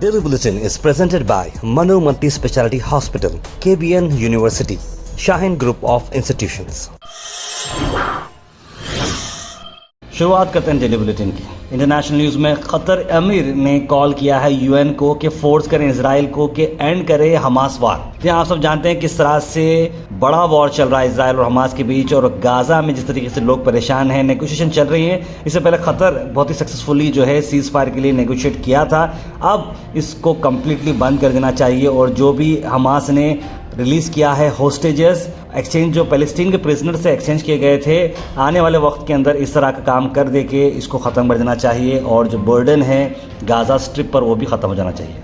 Daily Bulletin is presented by Manu Multi Speciality Hospital, KBN University, Shaheen Group of Institutions. शुरुआत करते हैं daily bulletin की। International news में Qatar अमीर ने कॉल किया है यूएन को कि फोर्स करें इसराइल को कि एंड करे हमास वार। जहाँ आप सब जानते हैं किस तरह से बड़ा वॉर चल रहा है इसराइल और हमास के बीच, और गाजा में जिस तरीके से लोग परेशान हैं, नेगोशिएशन चल रही है। इससे पहले कतर बहुत ही सक्सेसफुली जो है सीज फायर के लिए नेगोशिएट किया था। अब इसको कम्प्लीटली बंद कर देना चाहिए, और जो भी हमास ने रिलीज़ किया है होस्टेजेस एक्सचेंज, जो पैलेस्टीन के प्रिजनर से एक्सचेंज किए गए थे, आने वाले वक्त के अंदर इस तरह का काम कर दे के इसको ख़त्म कर देना चाहिए, और जो बर्डन है गाज़ा स्ट्रिप पर वो भी ख़त्म हो जाना चाहिए।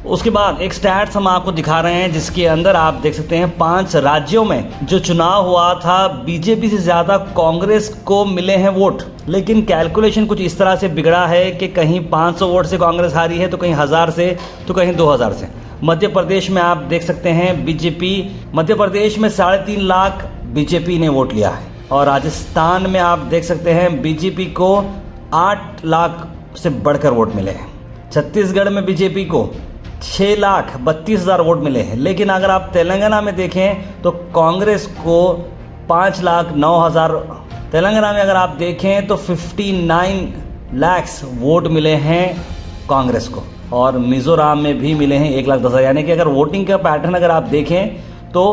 उसके बाद एक स्टैट्स हम आपको दिखा रहे हैं जिसके अंदर आप देख सकते हैं 5 राज्यों में जो चुनाव हुआ था बीजेपी से ज़्यादा कांग्रेस को मिले हैं वोट, लेकिन कैलकुलेशन कुछ इस तरह से बिगड़ा है कि कहीं 500 वोट से कांग्रेस हारी है, तो कहीं 1000 से, तो कहीं 2000 से। मध्य प्रदेश में आप देख सकते हैं बीजेपी, मध्य प्रदेश में 3.5 लाख बीजेपी ने वोट लिया है, और राजस्थान में आप देख सकते हैं बीजेपी को 8 लाख से बढ़कर वोट मिले हैं। छत्तीसगढ़ में बीजेपी को 6,32,000 वोट मिले हैं, लेकिन अगर आप तेलंगाना में देखें तो कांग्रेस को 5,09,000, तेलंगाना में अगर आप देखें तो 59 लाख वोट मिले हैं कांग्रेस को, और मिज़ोरम में भी मिले हैं 1,10,000। यानी कि अगर वोटिंग का पैटर्न अगर आप देखें तो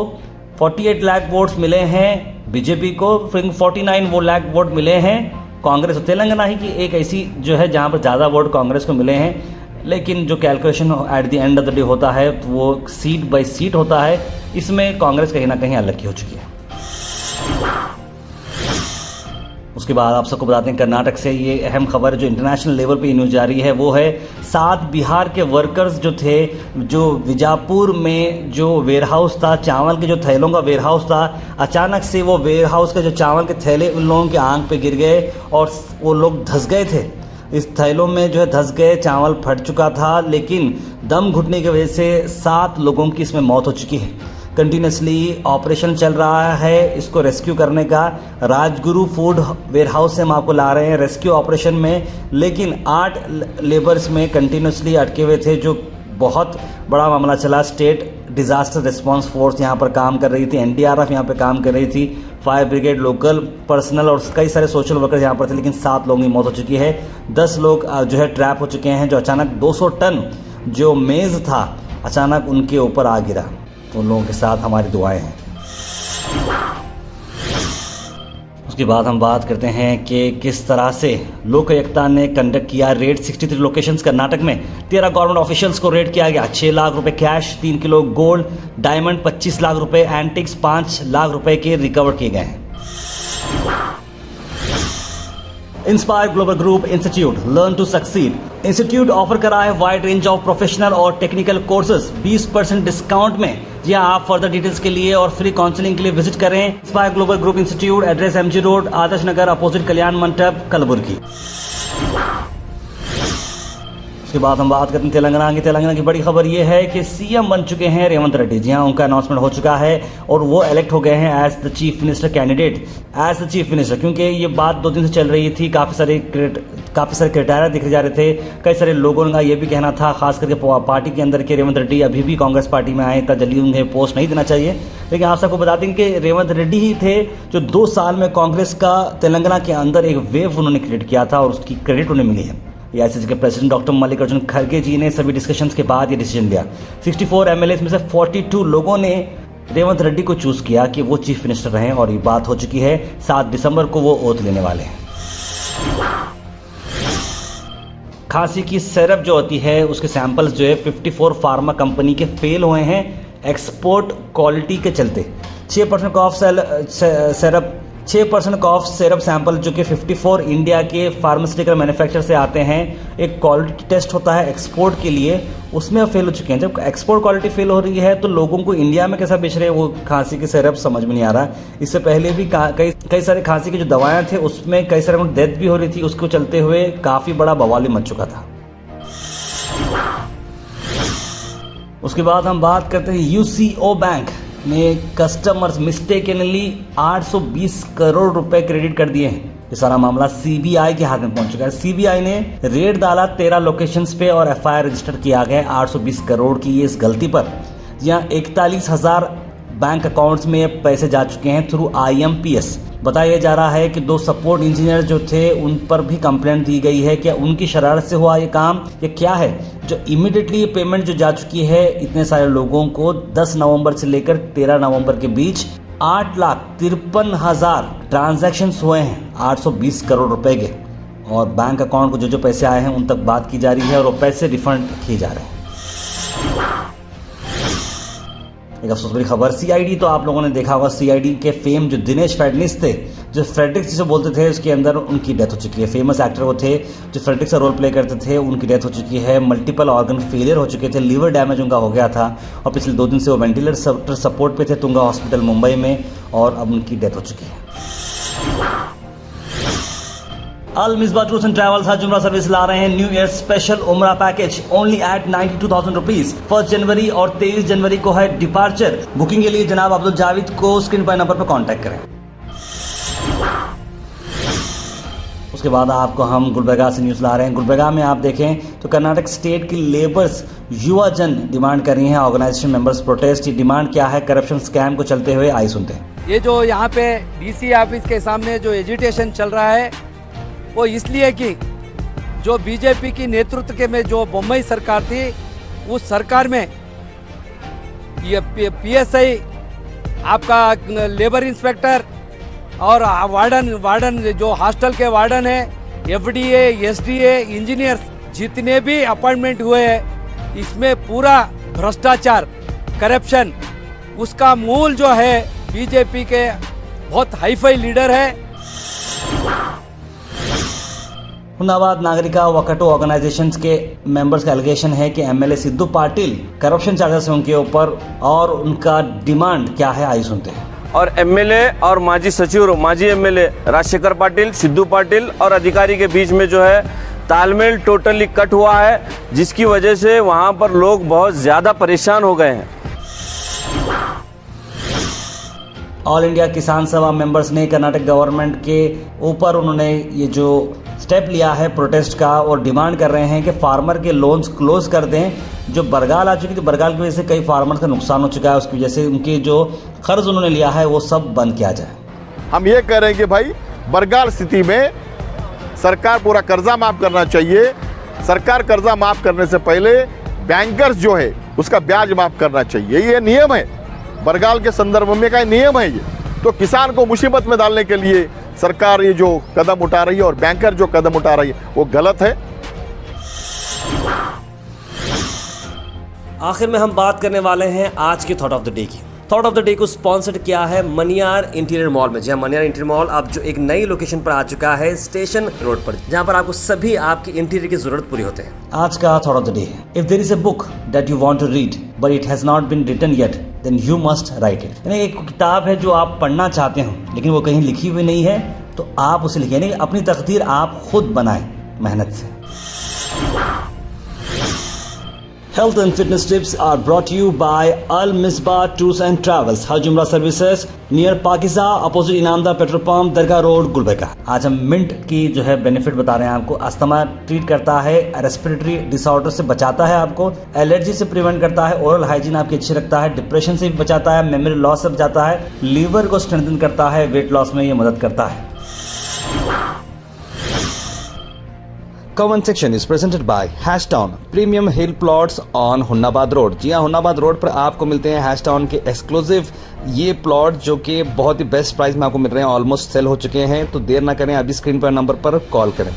48 लाख वोट्स मिले हैं बीजेपी को, फिर 49 लाख वोट मिले हैं कांग्रेस को। तेलंगाना ही की एक ऐसी जो है जहां पर ज़्यादा वोट कांग्रेस को मिले हैं, लेकिन जो calculation at the end of the day होता है तो वो सीट बाय सीट होता है, इसमें कांग्रेस कहीं ना कहीं अलग की हो चुकी है। उसके बाद आप सबको बताते हैं कर्नाटक से ये अहम खबर जो इंटरनेशनल लेवल पे न्यूज़ जारी है वो है 7 बिहार के वर्कर्स जो थे, जो विजापुर में जो वेयरहाउस था, चावल के जो थैलों का वेयरहाउस था, अचानक से वो वेयरहाउस के जो चावल के थैले उन लोगों के आंख पे गिर गए और वो लोग धंस गए थे। इस थैलों में जो है धंस गए, चावल फट चुका था, लेकिन दम घुटने की वजह से 7 लोगों की इसमें मौत हो चुकी है। कंटिन्यूसली ऑपरेशन चल रहा है इसको रेस्क्यू करने का। राजगुरु फूड वेयरहाउस से हम आपको ला रहे हैं रेस्क्यू ऑपरेशन में, लेकिन 8 लेबर्स में कंटिन्यूसली अटके हुए थे, जो बहुत बड़ा मामला चला। स्टेट डिज़ास्टर रिस्पांस फोर्स यहाँ पर काम कर रही थी, एनडीआरएफ यहाँ पर काम कर रही थी, फायर ब्रिगेड, लोकल पर्सनल और कई सारे सोशल वर्कर्स यहाँ पर थे, लेकिन 7 लोगों की मौत हो चुकी है। 10 लोग जो है ट्रैप हो चुके हैं, जो अचानक 200 टन जो मेज़ था अचानक उनके ऊपर आ गिरा। उन लोगों के साथ हमारी दुआएं हैं। उसके बाद हम बात करते हैं कि किस तरह से लोक आयुक्ता ने कंडक्ट किया रेड 63 लोकेशंस कर्नाटक में। 13 गवर्नमेंट ऑफिशियल्स को रेड किया गया। 6 लाख रुपए cash, 3 kilo gold, diamond 25 lakh रुपए, एंटिक्स 5 लाख रुपए के रिकवर किए गए हैं। Inspire Global Group Institute learn to succeed institute offer करा है वाइड रेंज ऑफ प्रोफेशनल और टेक्निकल कोर्सेज 20% डिस्काउंट में। जी आप फर्दर डिटेल्स के लिए और फ्री काउंसलिंग के लिए विजिट करें Inspire Global Group Institute, address MG road, Adarsh Nagar, opposite Kalyan Mandap, Kalaburagi. उसके बाद हम बात करते हैं तेलंगाना की बड़ी खबर ये है कि सीएम बन चुके हैं रेवंत रेड्डी। जी हाँ, उनका अनाउंसमेंट हो चुका है और वो इलेक्ट हो गए हैं as the chief minister candidate, as the chief minister. क्योंकि ये बात 2 दिन से चल रही थी, काफ़ी सारे क्राइटेरिया दिखे जा रहे थे। कई सारे लोगों का ये भी कहना था, खास करके पार्टी के अंदर, के रेवंत रेड्डी अभी भी कांग्रेस पार्टी में आए, इतना जल्दी उन्हें पोस्ट नहीं देना चाहिए। लेकिन आप सबको बता दें कि रेवंत रेड्डी ही थे जो 2 साल में कांग्रेस का तेलंगाना के अंदर एक वेव उन्होंने क्रिएट किया था, और उसकी क्रेडिट उन्हें मिली है। एआईसीसी के प्रेसिडेंट डॉक्टर मल्लिकार्जुन खड़गे जी ने सभी डिस्कशंस के बाद ये डिसीजन लिया। 64 MLAs में से 42 लोगों ने रेवंत रेड्डी को चूज किया कि वो चीफ मिनिस्टर रहें, और ये बात हो चुकी है। 7 दिसंबर को वो ओथ लेने वाले हैं। खांसी की सिरप जो होती है उसके सैंपल्स जो है 54 फार्मा कंपनी के फेल हुए हैं एक्सपोर्ट क्वालिटी के चलते। 6% कॉफ सिरप सैंपल जो कि 54 इंडिया के फार्मास्यूटिकल मैन्युफैक्चर से आते हैं, एक क्वालिटी टेस्ट होता है एक्सपोर्ट के लिए, उसमें फेल हो चुके हैं। जब एक्सपोर्ट क्वालिटी फेल हो रही है तो लोगों को इंडिया में कैसा बेच रहे हैं वो खांसी के सिरप समझ में नहीं आ रहा। इससे पहले भी कई सारे खांसी की जो दवाएं थे उसमें कई सारे डेथ भी हो रही थी, उसको चलते हुए काफ़ी बड़ा बवाल मच चुका था। उसके बाद हम बात करते हैं यूसीओ बैंक ने कस्टमर्स मिस्टेकनली 820 करोड़ रुपए क्रेडिट कर दिए हैं। ये सारा मामला सीबीआई के हाथ में पहुंच चुका है। सीबीआई ने रेड डाला 13 लोकेशंस पे और एफआईआर रजिस्टर किया गया 820 करोड़ की इस गलती पर। यहाँ 41,000 बैंक अकाउंट्स में पैसे जा चुके हैं थ्रू IMPS। बताया जा रहा है कि 2 सपोर्ट इंजीनियर जो थे उन पर भी कंप्लेंट दी गई है। क्या उनकी शरारत से हुआ ये काम या क्या है जो इमीडिएटली ये पेमेंट जो जा चुकी है इतने सारे लोगों को 10 नवंबर से लेकर 13 नवंबर के बीच 8,53,000 ट्रांजैक्शंस हुए हैं 820 करोड़ रुपए के, और बैंक अकाउंट को जो पैसे आए हैं उन तक बात की जा रही है और वो पैसे रिफंड किए जा रहे हैं। एक अफसोस भरी खबर, CID तो आप लोगों ने देखा होगा, CID के फेम जो दिनेश फडणवीस थे, जो फ्रेडरिक्स जिसे बोलते थे, उसके अंदर उनकी डेथ हो चुकी है। फेमस एक्टर वो थे जो फ्रेडरिक्स का रोल प्ले करते थे, उनकी डेथ हो चुकी है। मल्टीपल ऑर्गन फेलियर हो चुके थे, लीवर डैमेज उनका हो गया था और पिछले 2 दिन से वो वेंटिलेटर सपोर्ट पे थे तुंगा हॉस्पिटल मुंबई में, और अब उनकी डेथ हो चुकी है। अल मिसबा टूर्स एंड ट्रैवल्स हज उम्रा सर्विस ला रहे हैं न्यू ईयर स्पेशल उम्रा पैकेज ओनली एट 92,000 रुपीज। 1 जनवरी और 23 जनवरी को है डिपार्चर। बुकिंग के लिए जनाब अब्दुल जावेद को स्क्रीन पर नंबर पर कांटेक्ट करें। उसके बाद आपको हम गुलबर्गा से न्यूज ला रहे हैं। गुलबर्गा में आप देखें तो कर्नाटक स्टेट की लेबर्स युवा जन डिमांड कर रही हैं, ऑर्गेनाइजेशन मेंबर्स प्रोटेस्ट। ये डिमांड क्या है, करप्शन स्कैम को चलते हुए आई सुनते हैं। ये जो यहाँ पे DC ऑफिस के सामने जो एजिटेशन चल रहा है वो इसलिए कि जो बीजेपी की नेतृत्व के में जो बम्बई सरकार थी, उस सरकार में ये PSI आपका लेबर इंस्पेक्टर और वार्डन जो हॉस्टल के वार्डन है, FDA, SDA, इंजीनियर्स जितने भी अपॉइंटमेंट हुए हैं, इसमें पूरा भ्रष्टाचार, करप्शन, उसका मूल जो है बीजेपी के बहुत हाईफाई लीडर है। हुन्नाबाद नागरिका वकटो ऑर्गेनाइजेशंस के मेंबर्स का एलिगेशन है कि MLA Sidhu Patil corruption charges हैं उनके ऊपर, और उनका डिमांड क्या है, आइए सुनते हैं। और MLA और माजी सचिव, माजी MLA राजशेखर पाटिल, सिद्धू पाटिल और अधिकारी के बीच में जो है तालमेल टोटली कट हुआ है, जिसकी वजह से वहां पर लोग बहुत ज्यादा परेशान हो गए हैं। ऑल इंडिया किसान सभा मेंबर्स ने कर्नाटक गवर्नमेंट के ऊपर उन्होंने ये जो स्टेप लिया है प्रोटेस्ट का, और डिमांड कर रहे हैं कि फार्मर के लोन्स क्लोज कर दें। जो बरगाल आ चुकी थी, बरगाल की वजह से कई फार्मर्स का नुकसान हो चुका है, उसकी वजह से उनके जो कर्ज उन्होंने लिया है वो सब बंद किया जाए। हम ये कह रहे हैं कि भाई बरगाल स्थिति में सरकार पूरा कर्जा माफ करना चाहिए। सरकार कर्जा माफ करने से पहले बैंकर्स जो है उसका ब्याज माफ करना चाहिए। ये नियम है, बरगाल के संदर्भ में का नियम है ये। तो किसान को मुसीबत में डालने के लिए सरकार ये जो कदम उठा रही है और बैंकर जो कदम उठा रही है वो गलत है। आखिर में हम बात करने वाले हैं आज के थॉट ऑफ द डे की। थॉट ऑफ द डे को स्पॉन्सर्ड किया है मनियार इंटीरियर मॉल में। जहां मनियार इंटीरियर मॉल अब जो एक नई लोकेशन पर आ चुका है स्टेशन रोड पर, जहां पर आपको सभी आपकी इंटीरियर की जरूरत पूरी होते हैं। आज का थॉट ऑफ द डे है, if there is a book that you want to read but it has not been written yet then you must write it. यानी एक किताब है जो आप पढ़ना चाहते हो लेकिन वो कहीं लिखी हुई नहीं है, तो आप उसे लिखिए। यानी अपनी तकदीर आप खुद बनाएं मेहनत से। Health and fitness tips are brought to you by Al Misbah Tours and Travels, Haj Umrah Services, near Pakiza, opposite Inamdar petrol pump, Dargah road, Gulbarga. आज हम मिंट की जो है बेनिफिट बता रहे हैं आपको। अस्थमा ट्रीट करता है, रेस्पिरेटरी डिसऑर्डर से बचाता है आपको, एलर्जी से प्रिवेंट करता है, ओरल हाइजीन आपकी अच्छी रखता है, डिप्रेशन से भी बचाता है, मेमोरी लॉस से बचाता है, लीवर को स्ट्रेंथन करता है, वेट लॉस में ये मदद करता है। Comment section is presented by Hashtown Premium Hill Plots on Humnabad road. जी हाँ, हुन्नाबाद रोड पर आपको मिलते हैं हैशटाउन के एक्सक्लूसिव ये प्लॉट जो कि बहुत ही बेस्ट प्राइस में आपको मिल रहे हैं, ऑलमोस्ट सेल हो चुके हैं। तो देर ना करें, अभी स्क्रीन पर नंबर पर कॉल करें।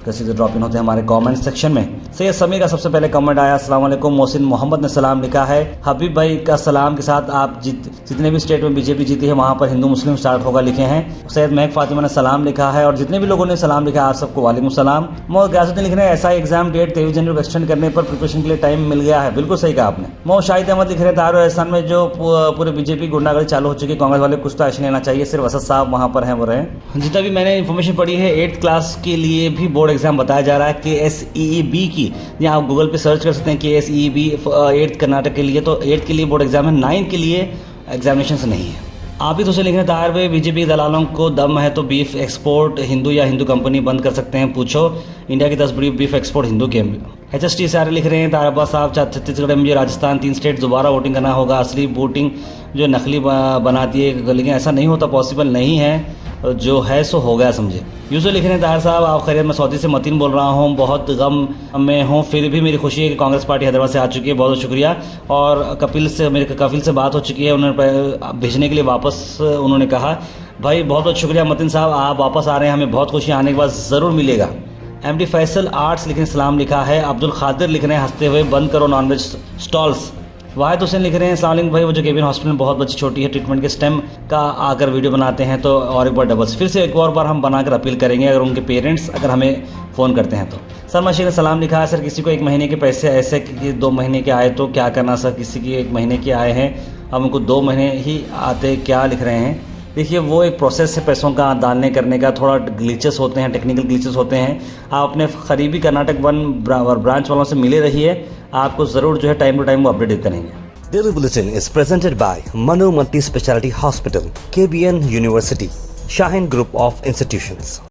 सीधे ड्रॉप इन होते हैं हमारे कमेंट सेक्शन में। सैयद समीर का सबसे पहले कमेंट आया, अस्सलाम वालेकुम। मोहसिन मोहम्मद ने सलाम लिखा है, हबीब भाई का सलाम के साथ आप जितने भी स्टेट में बीजेपी जीती है वहाँ पर हिंदू मुस्लिम स्टार्ट होगा लिखे हैं। सैयद महक फातिमा ने सलाम लिखा है, और जितने भी लोगों ने सलाम लिखा है आप सबको वालेकुम सलाम। मोहम्मद गयासुद्दीन लिख रहे हैं, ऐसा एग्जाम डेट 23 जनवरी को एक्सटेंड करने पर प्रिपरेशन के लिए टाइम मिल गया है। बिल्कुल सही कहा आपने। मोहम्मद शाहिद अहमद लिख रहे हैं, तारो राजस्थान में जो पूरे बीजेपी गुंडागर्दी चालू हो चुकी है, कांग्रेस वाले कुछ तो एक्शन लेना चाहिए, सिर्फ असद साहब वहाँ पर हैं वो रहे। जितना भी मैंने इन्फॉर्मेशन पढ़ी है, 8th क्लास के लिए भी बोर्ड एग्जाम बताया जा रहा है KSEEB की। यहाँ आप गूगल पे सर्च कर सकते हैं KSEEB 8th कर्नाटक के लिए। तो 8th के लिए बोर्ड एग्जाम है, 9th के लिए एग्जामिनेशन नहीं है। आप ही तो उसे लिख रहे हैं ताहिर भाई, बीजेपी दलालों को दम है तो बीफ एक्सपोर्ट हिंदू या हिंदू कंपनी बंद कर सकते हैं, पूछो इंडिया की 10 बड़ी बीफ एक्सपोर्ट हिंदू के। HST सारे लिख रहे हैं ताहिर अब्बास साहब, छत्तीसगढ़ में राजस्थान 3 स्टेट दोबारा वोटिंग करना होगा, असली वोटिंग जो नकली बनाती है, लेकिन ऐसा नहीं होता, पॉसिबल नहीं है, जो है सो हो गया समझे। यूसुफ लिख रहे हैं ताहिर साहब आप खैरियत, मैं सऊदी से मतीन बोल रहा हूँ, बहुत गम में हूँ, फिर भी मेरी खुशी है कि कांग्रेस पार्टी हैदराबाद से आ चुकी है, बहुत बहुत शुक्रिया। और कपिल से बात हो चुकी है, उन्होंने भेजने के लिए वापस उन्होंने कहा, भाई बहुत बहुत शुक्रिया मतीन साहब, आप वापस आ रहे हैं, हमें बहुत खुशी, आने के बाद ज़रूर मिलेगा। MD फैसल आर्ट्स लिख रहे हैं सलाम लिखा है, अब्दुल खादिर लिख रहे हैं हंसते हुए बंद करो नॉनवेज स्टॉल्स। वाहिद हुसैन लिख रहे हैं सलाम भाई, वो जो केबिन हॉस्पिटल में बहुत बच्ची छोटी है, ट्रीटमेंट के स्टेम का आकर वीडियो बनाते हैं तो और एक बार डबल्स, फिर से एक और बार हम बनाकर अपील करेंगे अगर उनके पेरेंट्स अगर हमें फ़ोन करते हैं तो। सर मशीर ने सलाम लिखा है, सर किसी को 1 महीने के पैसे ऐसे कि 2 महीने के आए तो क्या करना सर, किसी की 1 महीने के आए हैं अब उनको 2 महीने ही आते, क्या लिख रहे हैं। देखिए वो एक प्रोसेस है पैसों का डालने करने का, थोड़ा ग्लिचेस होते हैं, टेक्निकल ग्लिचेस होते हैं। आप अपने करीबी कर्नाटक 1 ब्रांच वालों से मिले रहिए, आपको ज़रूर जो है टाइम टू टाइम वो अपडेट करेंगे। Daily Bulletin is presented by Manu Multi Speciality Hospital, KBN University, Shaheen Group of Institutions.